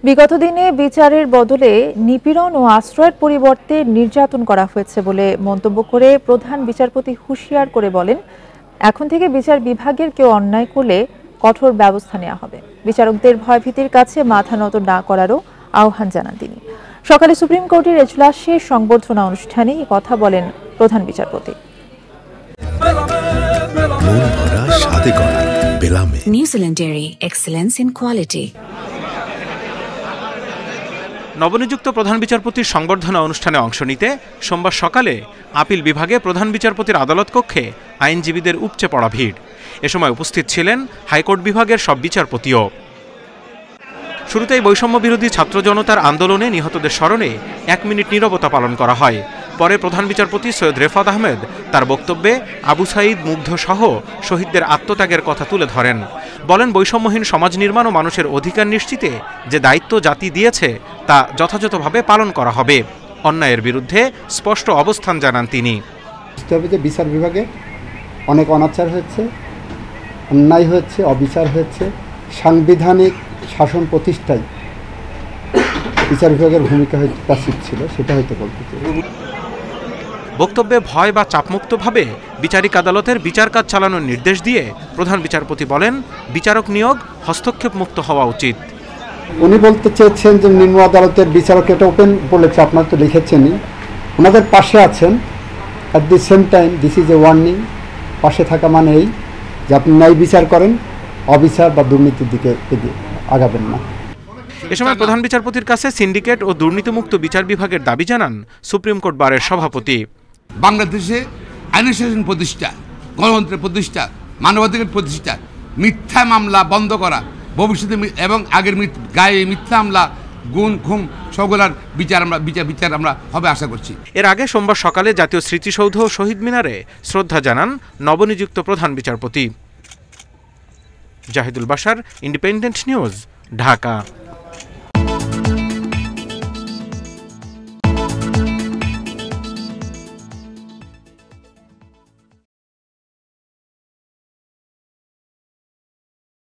বিগত দিনে বিচারের বদলে নিপীড়ন ও আশ্রয়ের পরিবর্তে নির্যাতন করা হয়েছে বলে মন্তব্য করে প্রধান বিচারপতি হুঁশিয়ার করে বলেন, এখন থেকে বিচার বিভাগের কেউ অন্যায় করলে কঠোর ব্যবস্থা নেওয়া হবে। বিচারকদের ভয়ভীতির কাছে মাথা নত না করারও আহ্বান জানান তিনি। সকালে সুপ্রিম কোর্টের এজলাসের সংবর্ধনা অনুষ্ঠানে এই কথা বলেন প্রধান বিচারপতি। New Zealand dairy, excellence in quality. নবনিযুক্ত প্রধান বিচারপতির সংবর্ধনা অনুষ্ঠানে অংশ নিতে সোমবার সকালে আপিল বিভাগে প্রধান বিচারপতির আদালত কক্ষে আইনজীবীদের উপচে পড়া ভিড়। এ সময় উপস্থিত ছিলেন হাইকোর্ট বিভাগের সব বিচারপতিও। শুরুতেই বৈষম্য বিরোধী ছাত্র জনতার আন্দোলনে নিহতদের স্মরণে 1 মিনিট নীরবতা পালন করা হয়। পরে প্রধান বিচারপতি সৈয়দ রেফাত আহমেদ তার বক্তব্যে আবু সাঈদ, মুগ্ধ সহ শহীদদের আত্মত্যাগের কথা তুলে ধরেন। বলেন, বৈষম্যহীন সমাজ নির্মাণ ও মানুষের অধিকার নিশ্চিতে যে দায়িত্ব জাতি দিয়েছে তা যথাযথভাবে পালন করা হবে। অন্যায়ের বিরুদ্ধে স্পষ্ট অবস্থান জানান তিনি। বিচার বিভাগে অনেক অনাচার হয়েছে, অন্যায় হয়েছে, অবিচার হয়েছে। সাংবিধানিক শাসন প্রতিষ্ঠায় বিচার বিভাগের ভূমিকা হয়তো প্যাসিভ ছিল, সেটা হয়তো বলতে চাই। বক্তব্যে ভয় বা চাপমুক্তভাবে বিচারিক আদালতের বিচার কাজ চালানোর নির্দেশ দিয়ে প্রধান বিচারপতি বলেন, বিচারক নিয়োগ হস্তক্ষেপ মুক্ত হওয়া উচিত। উনি বলতে চেয়েছেন যে নিম্ন আদালতের বিচারক, এটা ওপেন বলেছে, আপনারা তো লিখেছেনই, ওনাদের পাশে আছেন। At the same time this is a warning. পাশে থাকা মানে এই যে আপনি ন্যায় বিচার করেন, অবিচার বা দুর্নীতির দিকে আগাবেন না। এ সময় প্রধান বিচারপতির কাছে সিন্ডিকেট ও দুর্নীতিমুক্ত বিচার বিভাগের দাবি জানান সুপ্রিম কোর্ট বারের সভাপতি। বাংলাদেশে আইন শাসন প্রতিষ্ঠা, গণতন্ত্রের প্রতিষ্ঠা, মানবাধিকার প্রতিষ্ঠা, মিথ্যা মামলা বন্ধ করা, ভবিষ্যতে এবং আগের গায়ে মিথ্যা মামলা, গুম খুম সবগুলার বিচার আমরা হবে আশা করছি। এর আগে সোমবার সকালে জাতীয় স্মৃতিসৌধ ও শহীদ মিনারে শ্রদ্ধা জানান নবনিযুক্ত প্রধান বিচারপতি। Zahidul Bashar, Independent News, Dhaka.